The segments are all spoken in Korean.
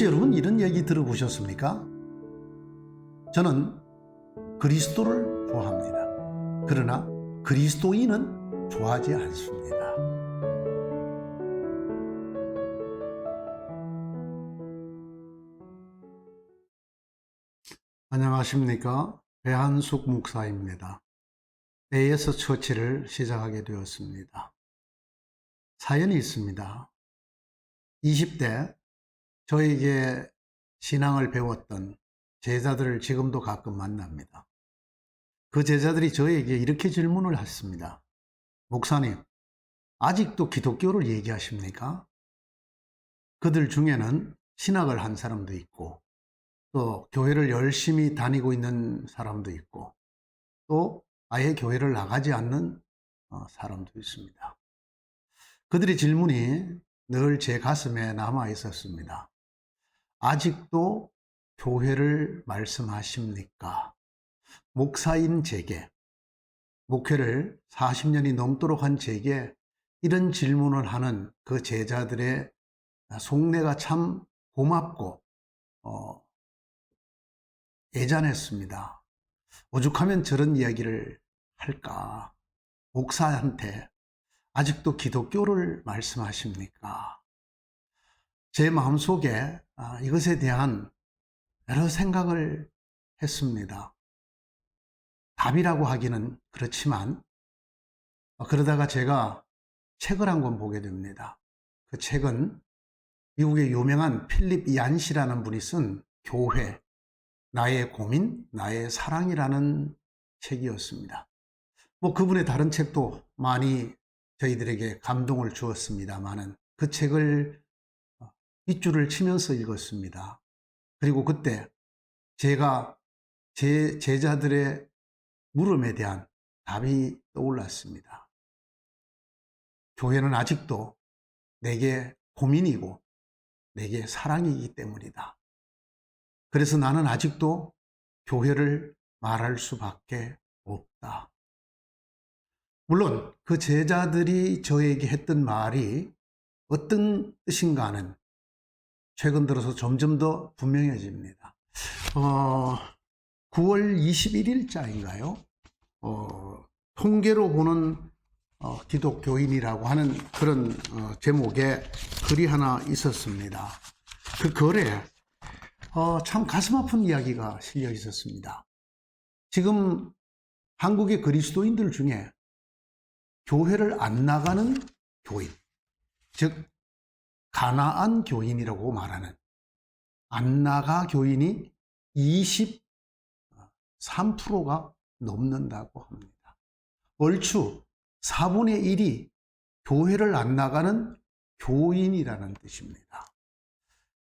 혹시 여러분 이런 얘기 들어보셨습니까? 저는 그리스도를 좋아합니다. 그러나 그리스도인은 좋아하지 않습니다. 안녕하십니까? 배한숙 목사입니다. AS 처치를 시작하게 되었습니다. 사연이 있습니다. 20대 저에게 신앙을 배웠던 제자들을 지금도 가끔 만납니다. 그 제자들이 저에게 이렇게 질문을 했습니다. 목사님, 아직도 기독교를 얘기하십니까? 그들 중에는 신학을 한 사람도 있고, 또 교회를 열심히 다니고 있는 사람도 있고, 또 아예 교회를 나가지 않는 사람도 있습니다. 그들의 질문이 늘 제 가슴에 남아 있었습니다. 아직도 교회를 말씀하십니까? 목사인 제게, 목회를 40년이 넘도록 한 제게 이런 질문을 하는 그 제자들의 속내가 참 고맙고 애잔했습니다. 오죽하면 저런 이야기를 할까? 목사한테 아직도 기독교를 말씀하십니까? 제 마음속에 이것에 대한 여러 생각을 했습니다. 답이라고 하기는 그렇지만 그러다가 제가 책을 한 권 보게 됩니다. 그 책은 미국의 유명한 필립 얀시라는 분이 쓴 교회, 나의 고민, 나의 사랑이라는 책이었습니다. 그분의 다른 책도 많이 저희들에게 감동을 주었습니다만은 그 책을 밑줄을 치면서 읽었습니다. 그리고 그때 제가 제 제자들의 물음에 대한 답이 떠올랐습니다. 교회는 아직도 내게 고민이고 내게 사랑이기 때문이다. 그래서 나는 아직도 교회를 말할 수밖에 없다. 물론 그 제자들이 저에게 했던 말이 어떤 뜻인가는 최근 들어서 점점 더 분명해집니다. 9월 21일자인가요? 통계로 보는 기독교인이라고 하는 그런 제목의 글이 하나 있었습니다. 그 글에 참 가슴 아픈 이야기가 실려 있었습니다. 지금 한국의 그리스도인들 중에 교회를 안 나가는 교인, 즉 가나안 교인이라고 말하는 안 나가 교인이 23%가 넘는다고 합니다. 얼추 4분의 1이 교회를 안 나가는 교인이라는 뜻입니다.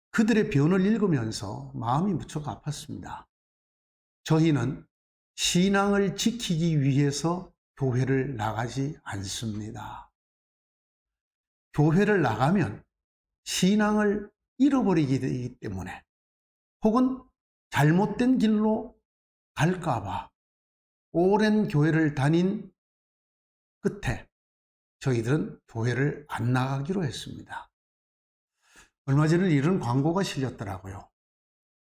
그들의 변을 읽으면서 마음이 무척 아팠습니다. 저희는 신앙을 지키기 위해서 교회를 나가지 않습니다. 교회를 나가면 신앙을 잃어버리게 되기 때문에 혹은 잘못된 길로 갈까봐 오랜 교회를 다닌 끝에 저희들은 교회를 안 나가기로 했습니다. 얼마 전에 이런 광고가 실렸더라고요.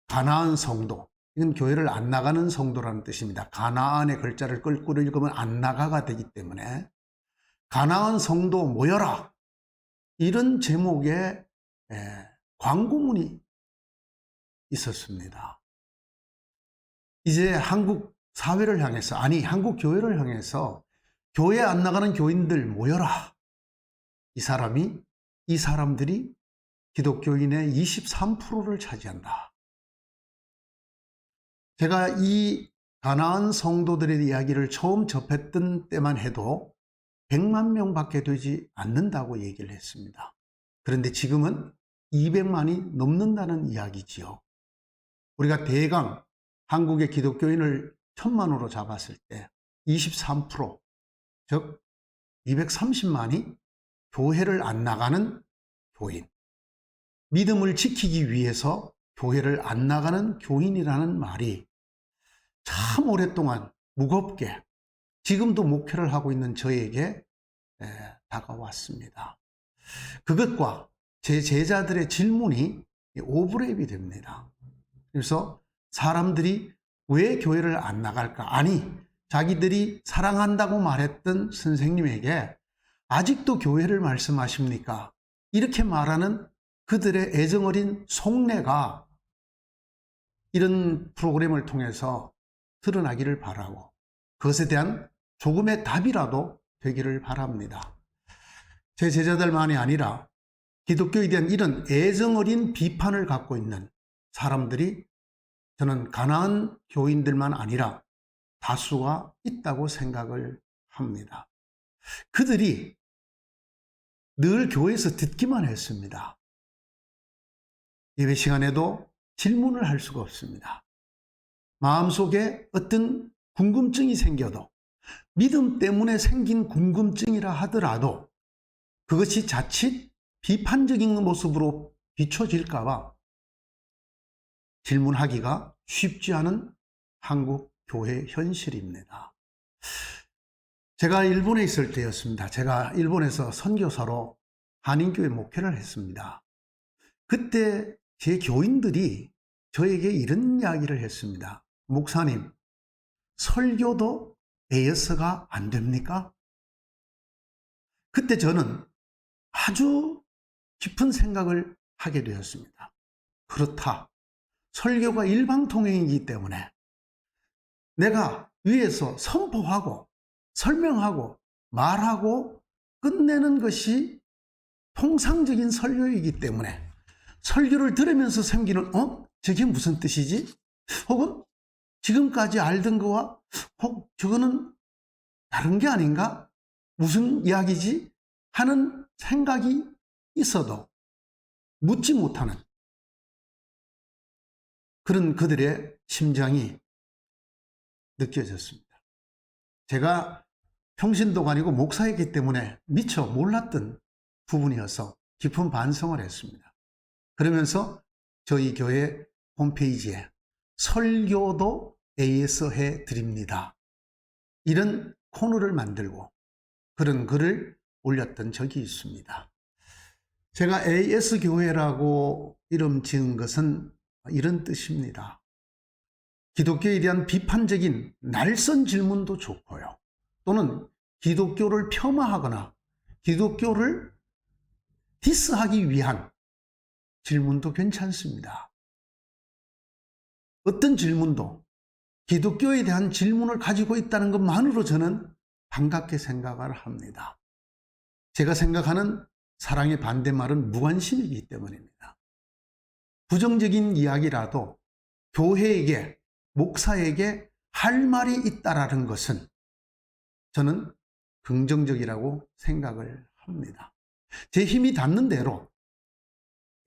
가나안 성도, 이건 교회를 안 나가는 성도라는 뜻입니다. 가나안의 글자를 거꾸로 읽으면 안 나가가 되기 때문에 가나안 성도 모여라, 이런 제목의 광고문이 있었습니다. 이제 한국 사회를 향해서, 아니 한국 교회를 향해서 교회 안 나가는 교인들 모여라. 이 사람들이 기독교인의 23%를 차지한다. 제가 이 가나안 성도들의 이야기를 처음 접했던 때만 해도 100만 명밖에 되지 않는다고 얘기를 했습니다. 그런데 지금은 200만이 넘는다는 이야기지요. 우리가 대강 한국의 기독교인을 1000만으로 잡았을 때 23%, 즉 230만이 교회를 안 나가는 교인, 믿음을 지키기 위해서 교회를 안 나가는 교인이라는 말이 참 오랫동안 무겁게 지금도 목회를 하고 있는 저에게 다가왔습니다. 그것과 제 제자들의 질문이 오버랩이 됩니다. 그래서 사람들이 왜 교회를 안 나갈까? 아니, 자기들이 사랑한다고 말했던 선생님에게 아직도 교회를 말씀하십니까? 이렇게 말하는 그들의 애정어린 속내가 이런 프로그램을 통해서 드러나기를 바라고 그것에 대한 조금의 답이라도 되기를 바랍니다. 제 제자들만이 아니라 기독교에 대한 이런 애정어린 비판을 갖고 있는 사람들이 저는 가난한 교인들만 아니라 다수가 있다고 생각을 합니다. 그들이 늘 교회에서 듣기만 했습니다. 예배 시간에도 질문을 할 수가 없습니다. 마음속에 어떤 궁금증이 생겨도 믿음 때문에 생긴 궁금증이라 하더라도 그것이 자칫 비판적인 모습으로 비춰질까 봐 질문하기가 쉽지 않은 한국 교회 현실입니다. 제가 일본에 있을 때였습니다. 제가 일본에서 선교사로 한인교회 목회를 했습니다. 그때 제 교인들이 저에게 이런 이야기를 했습니다. 목사님, 설교도 AS가 안 됩니까? 그때 저는 아주 깊은 생각을 하게 되었습니다. 그렇다. 설교가 일방통행이기 때문에 내가 위에서 선포하고 설명하고 말하고 끝내는 것이 통상적인 설교이기 때문에 설교를 들으면서 생기는 저게 무슨 뜻이지? 혹은 지금까지 알던 거와 저거는 다른 게 아닌가? 무슨 이야기지? 하는 생각이 있어도 묻지 못하는 그런 그들의 심정이 느껴졌습니다. 제가 평신도가 아니고 목사였기 때문에 미처 몰랐던 부분이어서 깊은 반성을 했습니다. 그러면서 저희 교회 홈페이지에 설교도 AS 해드립니다. 이런 코너를 만들고 그런 글을 올렸던 적이 있습니다. 제가 AS 교회라고 이름 지은 것은 이런 뜻입니다. 기독교에 대한 비판적인 날선 질문도 좋고요. 또는 기독교를 폄하하거나 기독교를 디스하기 위한 질문도 괜찮습니다. 어떤 질문도 기독교에 대한 질문을 가지고 있다는 것만으로 저는 반갑게 생각을 합니다. 제가 생각하는 사랑의 반대말은 무관심이기 때문입니다. 부정적인 이야기라도 교회에게, 목사에게 할 말이 있다라는 것은 저는 긍정적이라고 생각을 합니다. 제 힘이 닿는 대로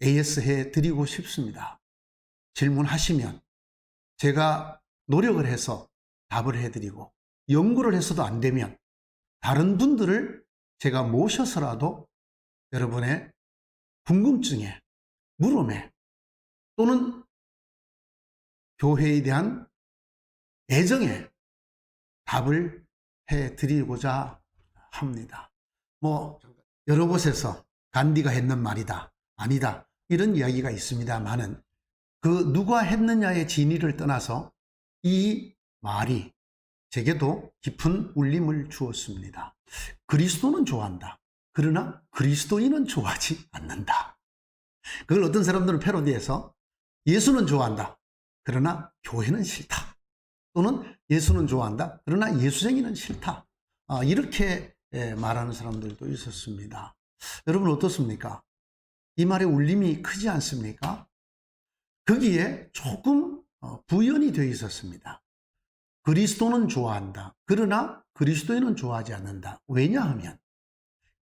AS 해드리고 싶습니다. 질문하시면 제가 노력을 해서 답을 해드리고 연구를 해서도 안 되면 다른 분들을 제가 모셔서라도 여러분의 궁금증에, 물음에 또는 교회에 대한 애정에 답을 해드리고자 합니다. 여러 곳에서 간디가 했는 말이다, 아니다 이런 이야기가 있습니다만은 그 누가 했느냐의 진위를 떠나서 이 말이 제게도 깊은 울림을 주었습니다. 그리스도는 좋아한다. 그러나 그리스도인은 좋아하지 않는다. 그걸 어떤 사람들은 패러디해서 예수는 좋아한다. 그러나 교회는 싫다. 또는 예수는 좋아한다. 그러나 예수쟁이는 싫다. 이렇게 말하는 사람들도 있었습니다. 여러분 어떻습니까? 이 말의 울림이 크지 않습니까? 거기에 조금 부연이 되어 있었습니다. 그리스도는 좋아한다. 그러나 그리스도인은 좋아하지 않는다. 왜냐하면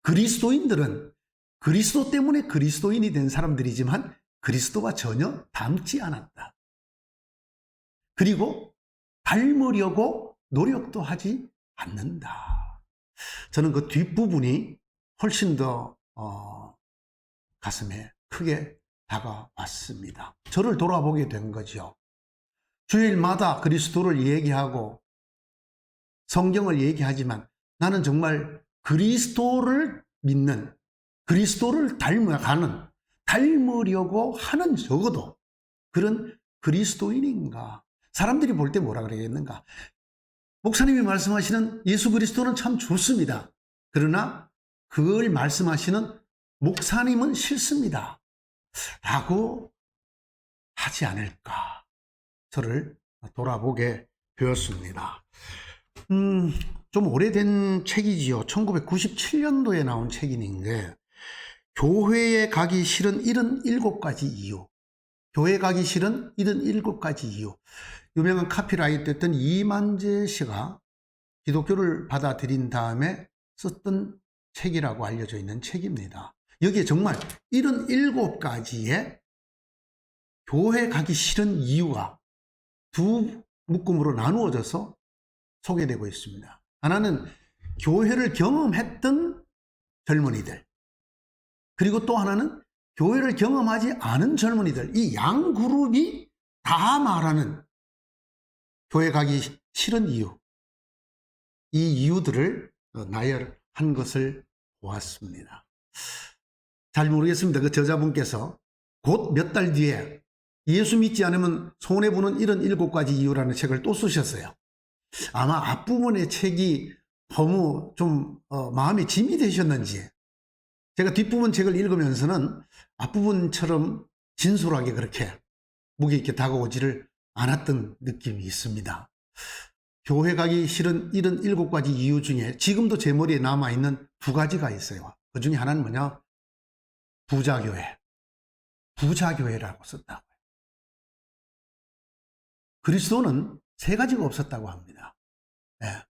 그리스도인들은 그리스도 때문에 그리스도인이 된 사람들이지만 그리스도와 전혀 닮지 않았다. 그리고 닮으려고 노력도 하지 않는다. 저는 그 뒷부분이 훨씬 더 가슴에 크게 다가왔습니다. 저를 돌아보게 된 거죠. 주일마다 그리스도를 얘기하고 성경을 얘기하지만 나는 정말 그리스도를 믿는, 그리스도를 닮아가는 닮으려고 하는 적어도 그런 그리스도인인가? 사람들이 볼 때 뭐라 그러겠는가? 목사님이 말씀하시는 예수 그리스도는 참 좋습니다. 그러나 그걸 말씀하시는 목사님은 싫습니다. 라고 하지 않을까? 저를 돌아보게 되었습니다. 좀 오래된 책이지요. 1997년도에 나온 책인데 교회에 가기 싫은 77가지 이유. 교회 가기 싫은 77가지 이유. 유명한 카피라이터였던 이만재 씨가 기독교를 받아들인 다음에 썼던 책이라고 알려져 있는 책입니다. 여기에 정말 77가지의 교회 가기 싫은 이유가 두 묶음으로 나누어져서 소개되고 있습니다. 하나는 교회를 경험했던 젊은이들, 그리고 또 하나는 교회를 경험하지 않은 젊은이들, 이 양 그룹이 다 말하는 교회 가기 싫은 이유, 이 이유들을 나열한 것을 보았습니다. 잘 모르겠습니다. 그 저자분께서 곧 몇 달 뒤에 예수 믿지 않으면 손해보는 77가지 이유라는 책을 또 쓰셨어요. 아마 앞부분의 책이 너무 좀 마음에 짐이 되셨는지 제가 뒷부분 책을 읽으면서는 앞부분처럼 진솔하게 그렇게 무게 있게 다가오지를 않았던 느낌이 있습니다. 교회 가기 싫은 77가지 이유 중에 지금도 제 머리에 남아있는 두 가지가 있어요. 그 중에 하나는 뭐냐? 부자교회. 부자교회라고 썼다고요. 그리스도는 세 가지가 없었다고 합니다. 네.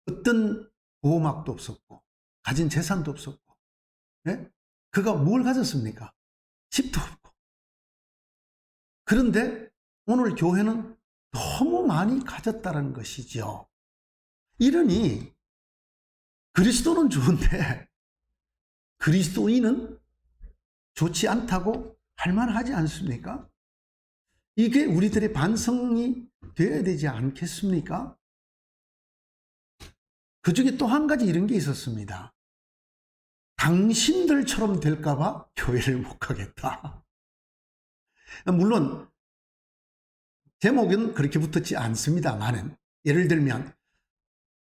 어떤 보호막도 없었고 가진 재산도 없었고, 네? 그가 뭘 가졌습니까? 집도 없고. 그런데 오늘 교회는 너무 많이 가졌다는 것이죠. 이러니 그리스도는 좋은데 그리스도인은 좋지 않다고 할 만하지 않습니까? 이게 우리들의 반성이 되어야 되지 않겠습니까? 그 중에 또 한 가지 이런 게 있었습니다. 당신들처럼 될까봐 교회를 못 가겠다. 물론 제목은 그렇게 붙었지 않습니다만은, 예를 들면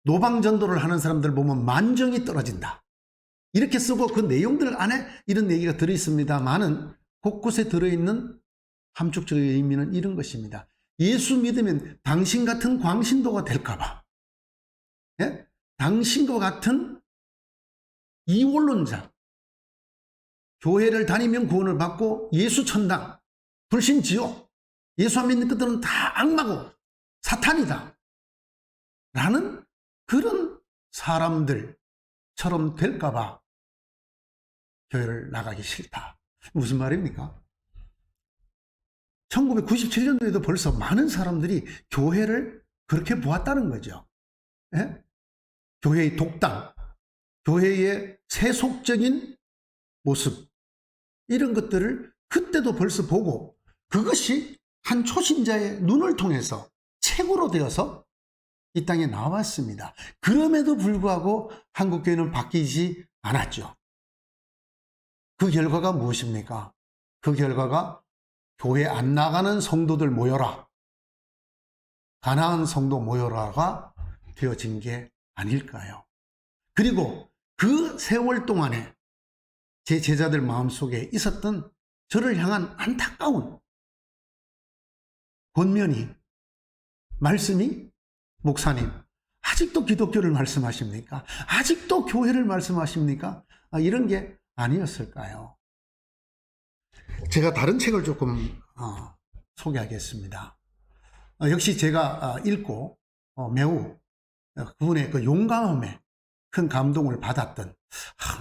노방전도를 하는 사람들 보면 만정이 떨어진다, 이렇게 쓰고 그 내용들 안에 이런 얘기가 들어있습니다만은 곳곳에 들어있는 함축적인 의미는 이런 것입니다. 예수 믿으면 당신 같은 광신도가 될까봐, 예? 당신과 같은 이원론자, 교회를 다니면 구원을 받고 예수 천당, 불신 지옥, 예수 안 믿는 것들은 다 악마고 사탄이다 라는 그런 사람들처럼 될까봐 교회를 나가기 싫다. 무슨 말입니까? 1997년도에도 벌써 많은 사람들이 교회를 그렇게 보았다는 거죠. 예? 교회의 독당, 교회의 세속적인 모습, 이런 것들을 그때도 벌써 보고 그것이 한 초신자의 눈을 통해서 책으로 되어서 이 땅에 나왔습니다. 그럼에도 불구하고 한국교회는 바뀌지 않았죠. 그 결과가 무엇입니까? 그 결과가 교회 안 나가는 성도들 모여라, 가난한 성도 모여라가 되어진 게 아닐까요? 그리고 그 세월 동안에 제 제자들 마음속에 있었던 저를 향한 안타까운 권면이, 말씀이, 목사님 아직도 기독교를 말씀하십니까? 아직도 교회를 말씀하십니까? 이런 게 아니었을까요? 제가 다른 책을 조금 소개하겠습니다. 역시 제가 읽고 매우 그분의 그 용감함에 큰 감동을 받았던,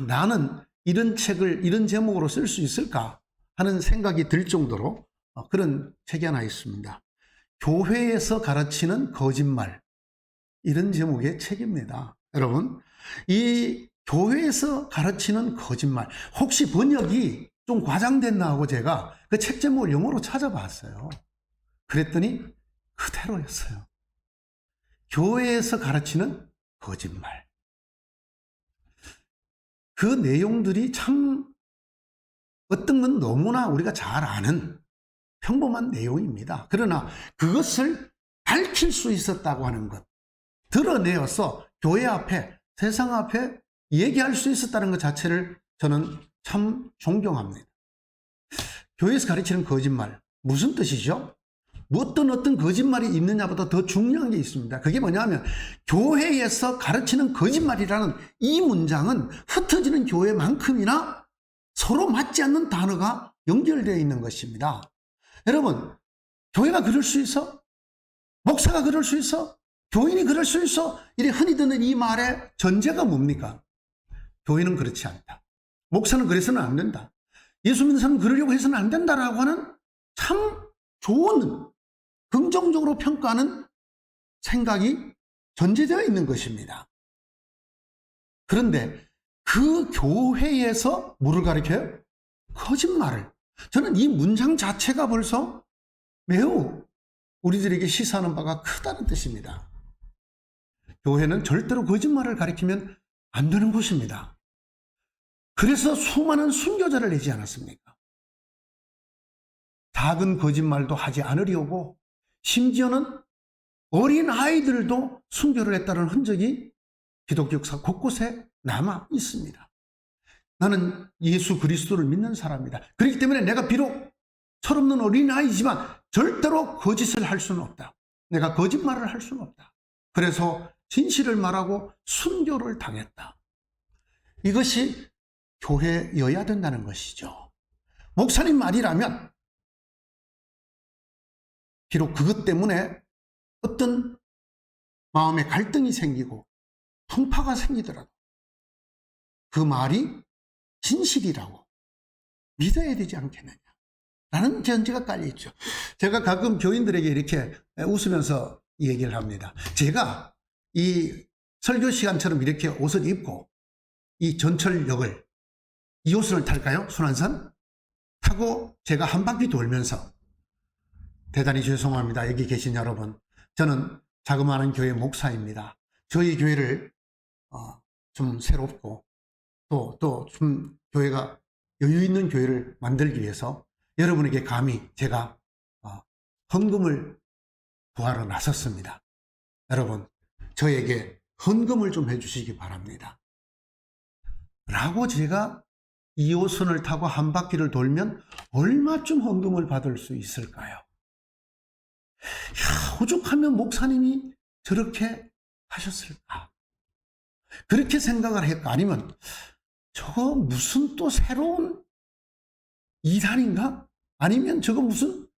나는 이런 책을 이런 제목으로 쓸 수 있을까 하는 생각이 들 정도로 그런 책이 하나 있습니다. 교회에서 가르치는 거짓말, 이런 제목의 책입니다. 여러분, 이 교회에서 가르치는 거짓말, 혹시 번역이 좀 과장됐나 하고 제가 그 책 제목을 영어로 찾아봤어요. 그랬더니 그대로였어요. 교회에서 가르치는 거짓말. 그 내용들이 참 어떤 건 너무나 우리가 잘 아는 평범한 내용입니다. 그러나 그것을 밝힐 수 있었다고 하는 것, 드러내어서 교회 앞에, 세상 앞에 얘기할 수 있었다는 것 자체를 저는 참 존경합니다. 교회에서 가르치는 거짓말, 무슨 뜻이죠? 어떤 거짓말이 있느냐보다 더 중요한 게 있습니다. 그게 뭐냐면 교회에서 가르치는 거짓말이라는 이 문장은 흩어지는 교회만큼이나 서로 맞지 않는 단어가 연결되어 있는 것입니다. 여러분, 교회가 그럴 수 있어? 목사가 그럴 수 있어? 교인이 그럴 수 있어? 이래 흔히 듣는 이 말의 전제가 뭡니까? 교회는 그렇지 않다. 목사는 그래서는 안 된다. 예수 믿는 사람은 그러려고 해서는 안 된다라고 하는 참 좋은, 긍정적으로 평가하는 생각이 전제되어 있는 것입니다. 그런데 그 교회에서 뭐를 가르쳐요? 거짓말을. 저는 이 문장 자체가 벌써 매우 우리들에게 시사하는 바가 크다는 뜻입니다. 교회는 절대로 거짓말을 가리키면 안 되는 곳입니다. 그래서 수많은 순교자를 내지 않았습니까? 작은 거짓말도 하지 않으려고 심지어는 어린 아이들도 순교를 했다는 흔적이 기독교 역사 곳곳에 남아 있습니다. 나는 예수 그리스도를 믿는 사람이다. 그렇기 때문에 내가 비록 철없는 어린아이지만 절대로 거짓을 할 수는 없다. 내가 거짓말을 할 수는 없다. 그래서 진실을 말하고 순교를 당했다. 이것이 교회여야 된다는 것이죠. 목사님 말이라면 비록 그것 때문에 어떤 마음의 갈등이 생기고 풍파가 생기더라도 그 말이 진실이라고 믿어야 되지 않겠느냐 라는 전제가 깔려있죠. 제가 가끔 교인들에게 이렇게 웃으면서 얘기를 합니다. 제가 이 설교 시간처럼 이렇게 옷을 입고 이 전철역을 2호선을 탈까요? 순환선? 타고 제가 한 바퀴 돌면서 대단히 죄송합니다. 여기 계신 여러분, 저는 자그마한 교회 목사입니다. 저희 교회를 좀 새롭고 또 좀 교회가 여유 있는 교회를 만들기 위해서 여러분에게 감히 제가 헌금을 구하러 나섰습니다. 여러분, 저에게 헌금을 좀 해주시기 바랍니다. 라고 제가 2호선을 타고 한 바퀴를 돌면 얼마쯤 헌금을 받을 수 있을까요? 오죽하면 목사님이 저렇게 하셨을까? 그렇게 생각을 했고, 아니면 저거 무슨 또 새로운 이단인가? 아니면 저거 무슨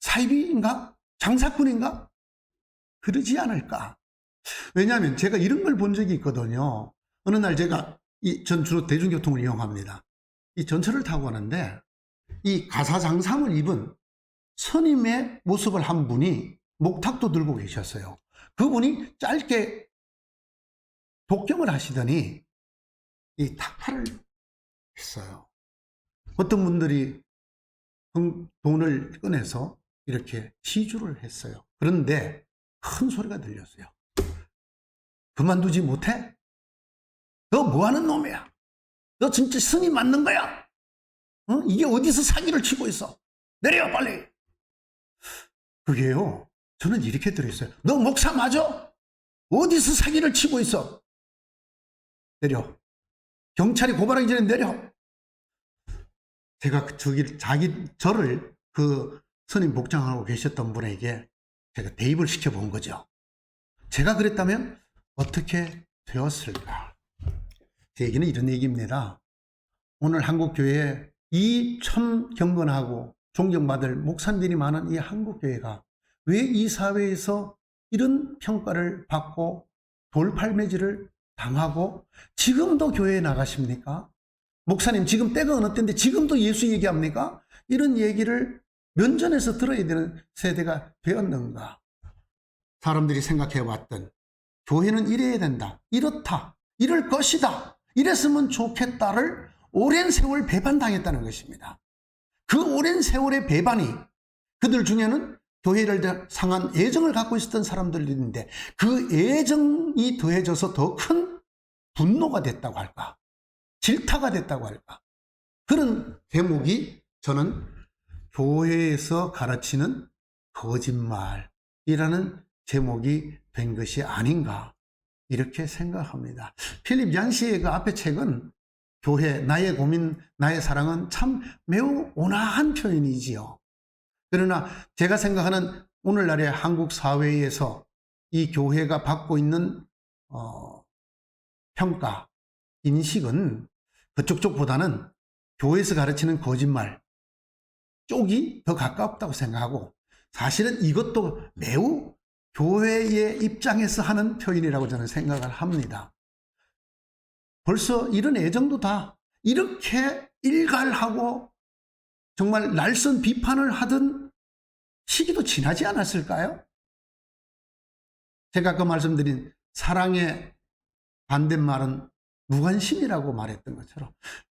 사이비인가? 장사꾼인가? 그러지 않을까? 왜냐하면 제가 이런 걸 본 적이 있거든요. 어느 날 제가 전 주로 대중교통을 이용합니다. 이 전철을 타고 가는데 이 가사장삼을 입은 스님의 모습을 한 분이 목탁도 들고 계셨어요. 그분이 짧게 독경을 하시더니 이 탁파를 했어요. 어떤 분들이 돈을 꺼내서 이렇게 시주를 했어요. 그런데 큰 소리가 들렸어요. 그만두지 못해? 너 뭐하는 놈이야? 너 진짜 스님 맞는 거야? 이게 어디서 사기를 치고 있어? 내려 빨리. 그게요, 저는 이렇게 들었어요. 너 목사 맞아? 어디서 사기를 치고 있어? 내려. 경찰이 고발하기 전에 내려. 제가 저를 그 스님 복장하고 계셨던 분에게 제가 대입을 시켜본 거죠. 제가 그랬다면 어떻게 되었을까? 제 얘기는 이런 얘기입니다. 오늘 한국교회에 이 참 경건하고 존경받을 목사님들이 많은 이 한국교회가 왜 이 사회에서 이런 평가를 받고 돌팔매질을 당하고 지금도 교회에 나가십니까? 목사님 지금 때가 어느 때인데 지금도 예수 얘기합니까? 이런 얘기를 면전에서 들어야 되는 세대가 되었는가? 사람들이 생각해 왔던 교회는 이래야 된다, 이렇다, 이럴 것이다, 이랬으면 좋겠다를 오랜 세월 배반당했다는 것입니다. 그 오랜 세월의 배반이 그들 중에는 교회를 상한 애정을 갖고 있었던 사람들이 있는데 그 애정이 더해져서 더 큰 분노가 됐다고 할까? 질타가 됐다고 할까? 그런 제목이 저는 교회에서 가르치는 거짓말이라는 제목이 된 것이 아닌가 이렇게 생각합니다. 필립 얀시의 그 앞에 책은 교회, 나의 고민, 나의 사랑은 참 매우 온화한 표현이지요. 그러나 제가 생각하는 오늘날의 한국 사회에서 이 교회가 받고 있는 평가, 인식은 그쪽 쪽보다는 교회에서 가르치는 거짓말 쪽이 더 가깝다고 생각하고, 사실은 이것도 매우 교회의 입장에서 하는 표현이라고 저는 생각을 합니다. 벌써 이런 애정도 다 이렇게 일갈하고 정말 날선 비판을 하던 시기도 지나지 않았을까요? 제가 아까 말씀드린 사랑의 반대말은 무관심이라고 말했던 것처럼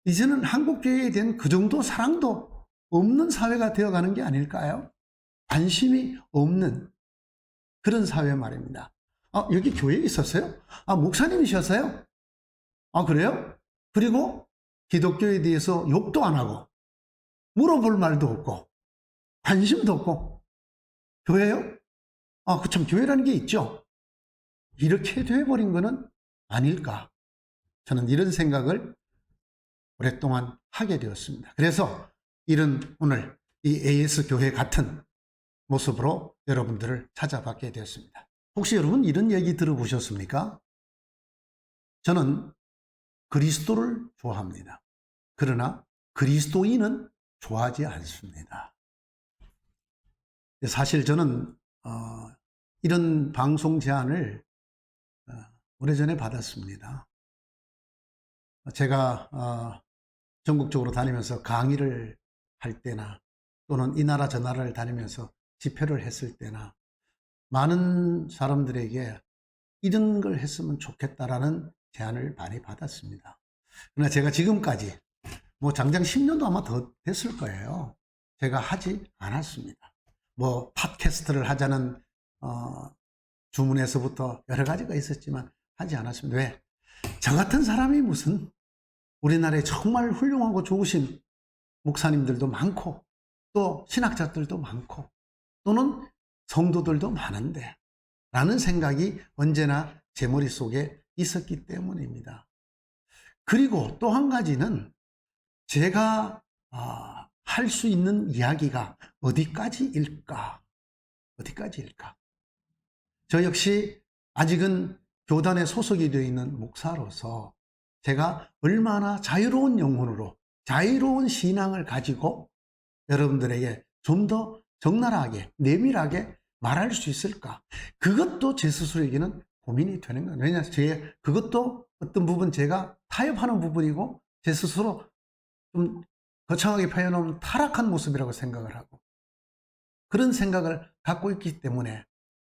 이제는 한국교회에 대한 그 정도 사랑도 없는 사회가 되어가는 게 아닐까요? 관심이 없는 그런 사회 말입니다. 여기 교회에 있었어요? 목사님이셨어요? 그래요? 그리고 기독교에 대해서 욕도 안 하고 물어볼 말도 없고 관심도 없고 교회요? 참 교회라는 게 있죠. 이렇게 되어버린 거는 아닐까. 저는 이런 생각을 오랫동안 하게 되었습니다. 그래서 이런 오늘 이 AS 교회 같은 모습으로 여러분들을 찾아뵙게 되었습니다. 혹시 여러분 이런 얘기 들어보셨습니까? 저는 그리스도를 좋아합니다. 그러나 그리스도인은 좋아하지 않습니다. 사실 저는 이런 방송 제안을 오래전에 받았습니다. 제가 전국적으로 다니면서 강의를 할 때나 또는 이 나라 저 나라를 다니면서 집회를 했을 때나 많은 사람들에게 이런 걸 했으면 좋겠다라는 제안을 많이 받았습니다. 그러나 제가 지금까지 장장 10년도 아마 더 됐을 거예요. 제가 하지 않았습니다. 팟캐스트를 하자는 주문에서부터 여러 가지가 있었지만 하지 않았습니다. 왜? 저 같은 사람이 무슨 우리나라에 정말 훌륭하고 좋으신 목사님들도 많고 또 신학자들도 많고 또는 성도들도 많은데 라는 생각이 언제나 제 머릿속에 있었기 때문입니다. 그리고 또 한 가지는 제가 할 수 있는 이야기가 어디까지일까? 저 역시 아직은 교단에 소속이 되어 있는 목사로서 제가 얼마나 자유로운 영혼으로 자유로운 신앙을 가지고 여러분들에게 좀 더 적나라하게 내밀하게 말할 수 있을까? 그것도 제 스스로에게는 고민이 되는 거예요. 왜냐하면 그것도 어떤 부분 제가 타협하는 부분이고 제 스스로 좀 거창하게 표현하면 타락한 모습이라고 생각을 하고 그런 생각을 갖고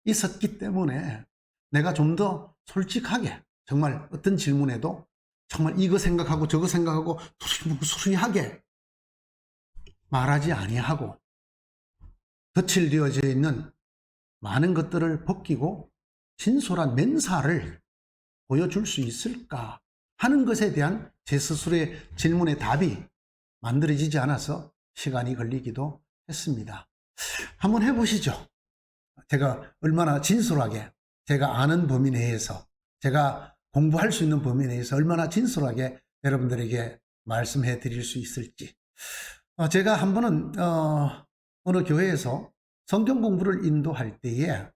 있었기 때문에 내가 좀 더 솔직하게 정말 어떤 질문에도 정말 이거 생각하고 저거 생각하고 수리하게 말하지 아니하고 덧칠되어져 있는 많은 것들을 벗기고 진솔한 맨사를 보여줄 수 있을까 하는 것에 대한 제 스스로의 질문의 답이 만들어지지 않아서 시간이 걸리기도 했습니다. 한번 해보시죠. 제가 얼마나 진솔하게 제가 아는 범위 내에서 제가 공부할 수 있는 범위 내에서 얼마나 진솔하게 여러분들에게 말씀해 드릴 수 있을지. 제가 한 번은 어느 교회에서 성경 공부를 인도할 때에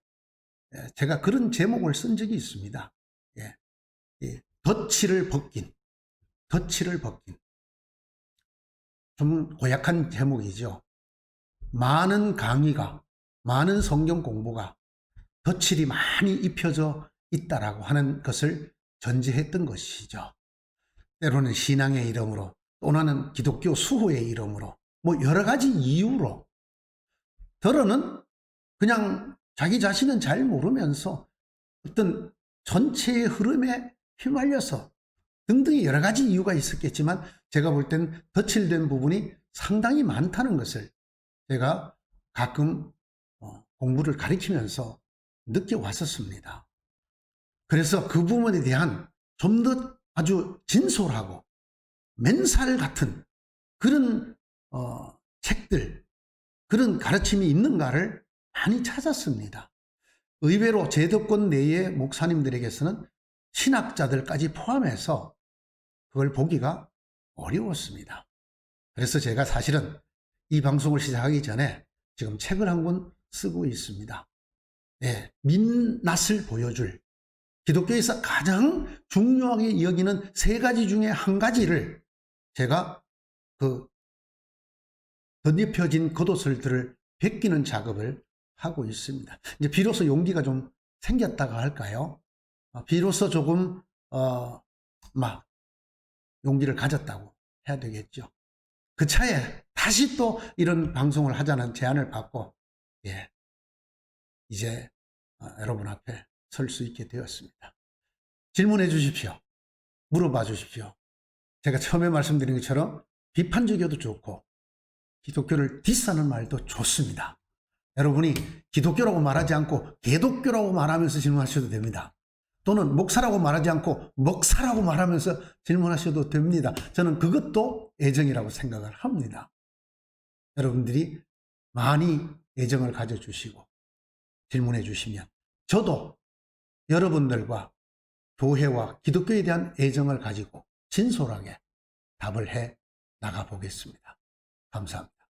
제가 그런 제목을 쓴 적이 있습니다. 덫을 벗긴 좀 고약한 제목이죠. 많은 강의가 많은 성경 공부가 덫이 많이 입혀져 있다라고 하는 것을 전제했던 것이죠. 때로는 신앙의 이름으로 또는 기독교 수호의 이름으로 여러 가지 이유로 더러는 그냥 자기 자신은 잘 모르면서 어떤 전체의 흐름에 휘말려서 등등의 여러 가지 이유가 있었겠지만 제가 볼 때는 덧칠된 부분이 상당히 많다는 것을 제가 가끔 공부를 가르치면서 느껴왔었습니다. 그래서 그 부분에 대한 좀 더 아주 진솔하고 맨살 같은 그런 책들, 그런 가르침이 있는가를 많이 찾았습니다. 의외로 제도권 내의 목사님들에게서는 신학자들까지 포함해서 그걸 보기가 어려웠습니다. 그래서 제가 사실은 이 방송을 시작하기 전에 지금 책을 한 권 쓰고 있습니다. 네, 민낯을 보여줄 기독교에서 가장 중요하게 여기는 세 가지 중에 한 가지를 제가 그 덧입혀진 겉옷들을 벗기는 작업을 하고 있습니다. 이제 비로소 용기가 좀 생겼다고 할까요? 비로소 조금 용기를 가졌다고 해야 되겠죠. 그 차에 다시 또 이런 방송을 하자는 제안을 받고 이제 여러분 앞에 설 수 있게 되었습니다. 질문해 주십시오. 물어봐 주십시오. 제가 처음에 말씀드린 것처럼 비판적이어도 좋고 기독교를 디스하는 말도 좋습니다. 여러분이 기독교라고 말하지 않고 개독교라고 말하면서 질문하셔도 됩니다. 또는 목사라고 말하지 않고 먹사라고 말하면서 질문하셔도 됩니다. 저는 그것도 애정이라고 생각을 합니다. 여러분들이 많이 애정을 가져주시고 질문해 주시면 저도 여러분들과 교회와 기독교에 대한 애정을 가지고 진솔하게 답을 해 나가 보겠습니다. 감사합니다.